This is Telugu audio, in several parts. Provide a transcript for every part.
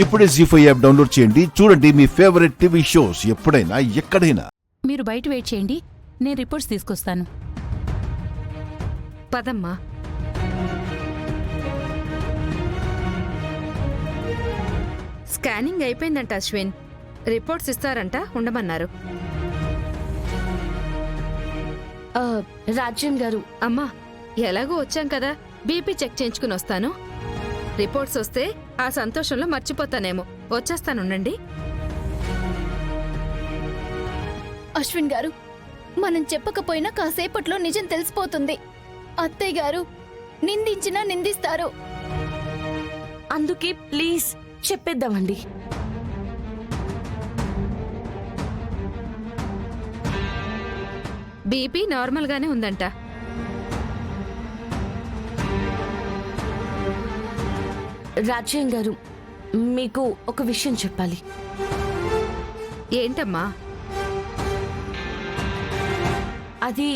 ఇప్పుడే జీ5 యాప్ డౌన్లోడ్ చేయండి. చూడండి మీ ఫేవరెట్ టీవీ షోస్ ఎప్పుడైనా ఎక్కడైనా. మీరు బయట వెయిట్ చేయండి, నేను రిపోర్ట్స్ తీసుకొస్తాను. పదమ్మా. స్కానింగ్ అయిపోయిందంట అశ్విన్. రిపోర్ట్స్ ఇస్తారంట, ఉండమన్నారు. రాజ్యం గారు, అమ్మా ఎలాగో వచ్చాం కదా, బీపీ చెక్ చేయించుకుని వస్తాను. రిపోర్ట్స్ వస్తే ఆ సంతోషంలో మర్చిపోతానేమో. వచ్చేస్తానుండండి. అశ్విన్ గారు, మనం చెప్పకపోయినా కాసేపట్లో నిజం తెలిసిపోతుంది. అత్తయ్య గారు నిందించినా నిందిస్తారు. అందుకే ప్లీజ్ చెప్పేద్దామండి. బీపీ నార్మల్ గానే ఉందంట. రాజ్యం గారు, మీకు ఒక విషయం చెప్పాలి. ఏంటమ్మా? అది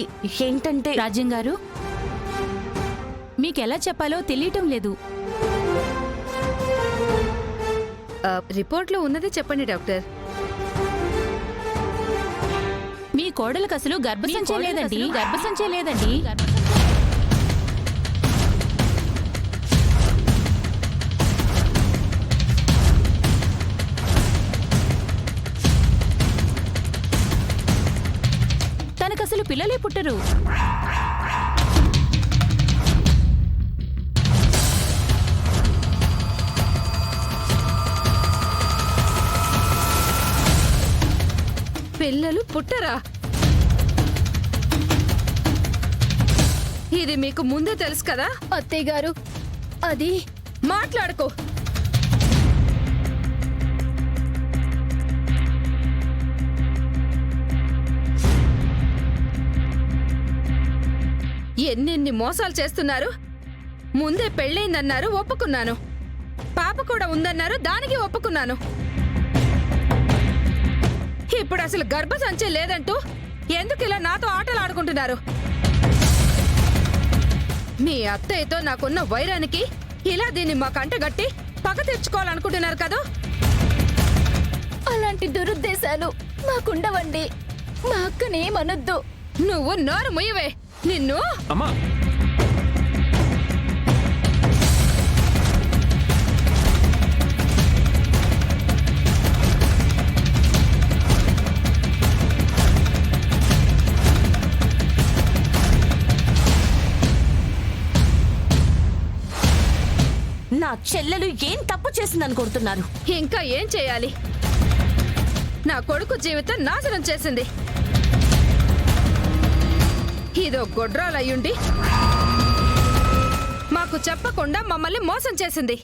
ఏంటంటే రాజ్యం గారు, మీకెలా చెప్పాలో తెలియటం లేదు. రిపోర్ట్లో ఉన్నదే చెప్పండి డాక్టర్. మీ కోడలకు అసలు గర్భసంచే లేదండి. తనకసలు పిల్లలే పుట్టరు. పిల్లలు పుట్టరా? ఇది మీకు ముందే తెలుసు కదా? అత్తయ్య గారు, అది మాట్లాడుకో. ఎన్నెన్ని మోసాలు చేస్తున్నారు. ముందే పెళ్ళైందన్నారు, ఒప్పుకున్నాను. పాప కూడా ఉందన్నారు, దానికి ఒప్పుకున్నాను. ఇప్పుడు అసలు గర్భసంచే లేదంటూ ఎందుకు ఇలా నాతో ఆటలు ఆడుకుంటున్నారు? మీ అత్తయ్యతో నాకున్న వైరానికి ఇలా దీన్ని మా కంటగట్టి పగ తెచ్చుకోవాలనుకుంటున్నారు కదా? అలాంటి దురుద్దేశాలు మాకుండవండి. మా అక్కనేమనొద్దు. నువ్వు నోరు ముయ్యవే. నిన్ను అమ్మా, నా చెల్లెలు ఏం తప్పు చేసిందని కొడుతున్నారు? ఇంకా ఏం చేయాలి? నా కొడుకు జీవితం నాశనం చేసింది. ఇదో గొడ్రాలయ్యుండి మాకు చెప్పకుండా మమ్మల్ని మోసం చేసింది.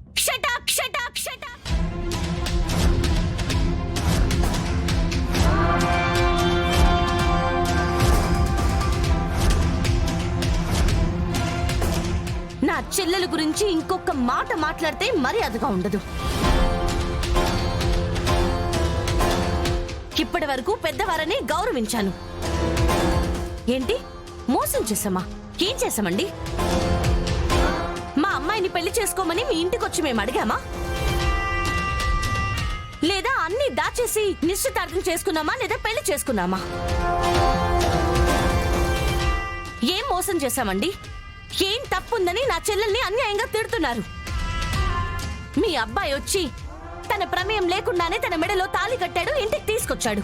నా చెల్లెల గురించి ఇంకొక మాట మాట్లాడితే మర్యాదగా ఉండదు. ఇప్పటి వరకు పెద్దవారని గౌరవించాను. ఏంటి మోసం చేసామా? ఏం చేసామండి? మా అమ్మాయిని పెళ్లి చేసుకోమని మీ ఇంటికొచ్చి మేము అడిగామా? లేదా అన్ని దాచేసి నిశ్చితార్థం చేసుకున్నామా? లేదా పెళ్లి చేసుకున్నామా? ఏం మోసం చేశామండి? ఏం తప్పుందని నా చెల్లెల్ని అన్యాయంగా తిడుతున్నారు. మీ అబ్బాయి వచ్చి తన ప్రమేయం లేకుండానే తన మెడలో తాళి కట్టాడు, ఇంటికి తీసుకొచ్చాడు.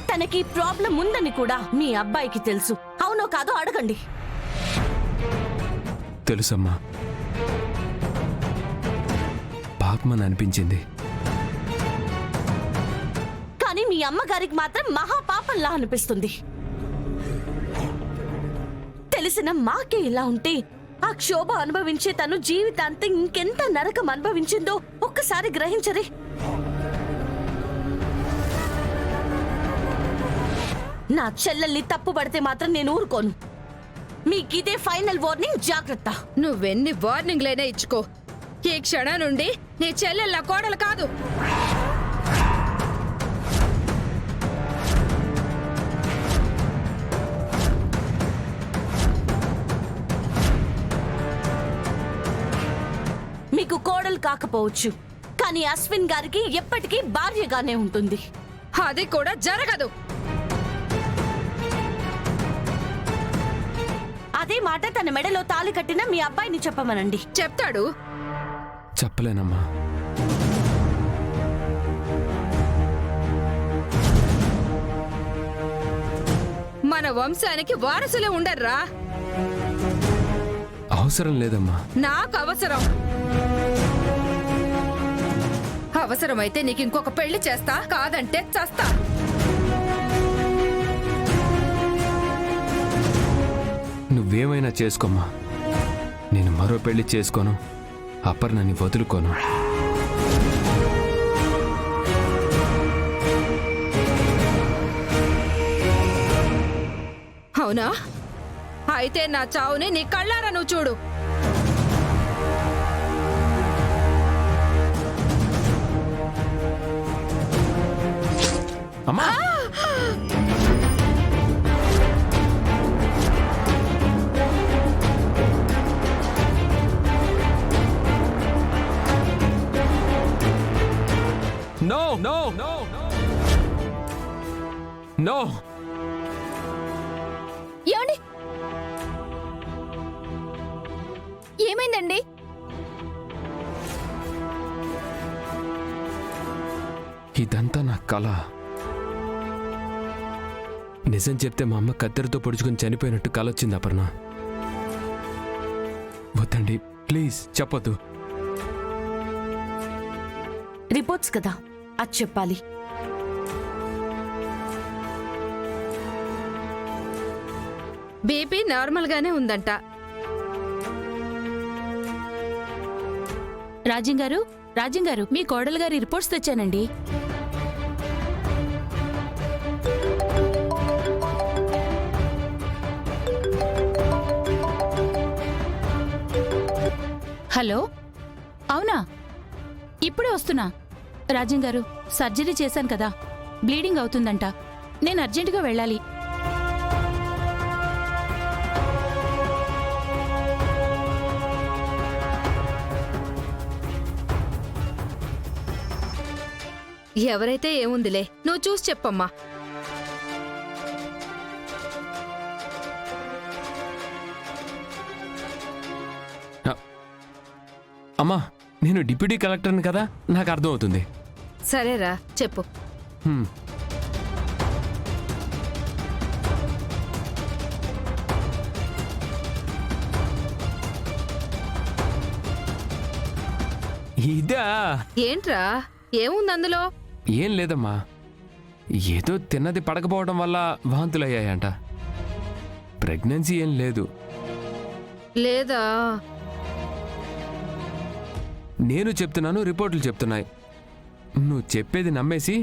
తనకి ప్రాబ్లం ఉందని కూడా మీ అబ్బాయికి తెలుసు. అవునో కాదో అడగండి. తెలుసమ్మా, పాపమని అనిపించింది. కానీ మీ అమ్మగారికి మాత్రం మహాపాపంలా అనిపిస్తుంది. తెలిసిన మాకే ఇలా ఉంటే ఆ క్షోభ అనుభవించే తను జీవితాంతం ఇంకెంత నరకం అనుభవించిందో ఒక్కసారి గ్రహించరే. నా చెల్లెల్ని తప్పు పడితే మాత్రం నేను ఊరుకోను. మీకిదే ఫైనల్ వార్నింగ్, జాగ్రత్త. నువ్వెన్ని వార్నింగ్లైనా ఇచ్చుకో, ఈ క్షణం నుండి నీ చెల్లెళ్ళ కోడలు కాదు. మీకు కోడలు కాకపోవచ్చు, కానీ అశ్విన్ గారికి ఎప్పటికీ భార్యగానే ఉంటుంది. అది కూడా జరగదు. అదే మాట తన మెడలో తాళి కట్టిన మీ అబ్బాయిని చెప్పమనండి. చెప్తాడు. చెప్పలేనమ్మా. మన వంశానికి వారసులే ఉండర్రా. అవసరం లేదమ్మా. నాకు అవసరం. అవసరమైతే నీకు ఇంకొక పెళ్లి చేస్తా, కాదంటే చస్తా. నువ్వేమైనా చేసుకోమ్మా, నేను మరో పెళ్లి చేసుకోను, అపర్ణని వదులుకోను. అవునా? అయితే నా చావుని నీ కళ్ళారా నువ్వు చూడు. అమ్మా! No no no no. ఏమండి? ఏమైందండి? ఇదంతా నా కళ. నిజం చెప్తే మా అమ్మ కత్తెరతో పొడుచుకుని చనిపోయినట్టు కల వచ్చింది అపర్ణ. వద్దండి ప్లీజ్, చెప్పొద్దు. రిపోర్ట్స్ కదా, అది చెప్పాలి. బీపీ నార్మల్ గానే ఉందంట. రాజం గారు, మీ కోడలు గారి రిపోర్ట్స్ తెచ్చానండి. హలో, అవునా? ఇప్పుడే వస్తున్నా. రాజం గారు, సర్జరీ చేశాను కదా, బ్లీడింగ్ అవుతుందంట. నేను అర్జెంటుగా వెళ్ళాలి. ఎవరైతే ఏముందిలే, నువ్వు చూసి చెప్పమ్మా. అమ్మా, నేను డిప్యూటీ కలెక్టర్ని కదా, నాకు అర్థం అవుతుంది. సరేరా, చెప్పు. హ్మ్. ఇదా? ఏంట్రా, ఏముంది అందులో? ఏం లేదమ్మా, ఏదో తిన్నది పడకపోవడం వల్ల వాంతులయ్యాయంట. ప్రెగ్నెన్సీ ఏం లేదు. లేదా? నేను చెప్తున్నాను, రిపోర్టులు చెప్తున్నాయి. నువ్వు చెప్పేది నమ్మేసి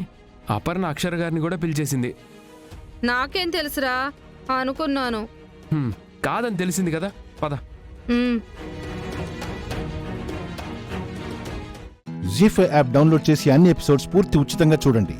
అపర్ణ అక్షర గారిని కూడా పిలిచేసింది. నాకేం తెలుసురా, అనుకున్నాను. కాదని తెలిసింది కదా, పద. జీ5 యాప్ డౌన్లోడ్ చేసి అన్ని ఎపిసోడ్స్ పూర్తి ఉచితంగా చూడండి.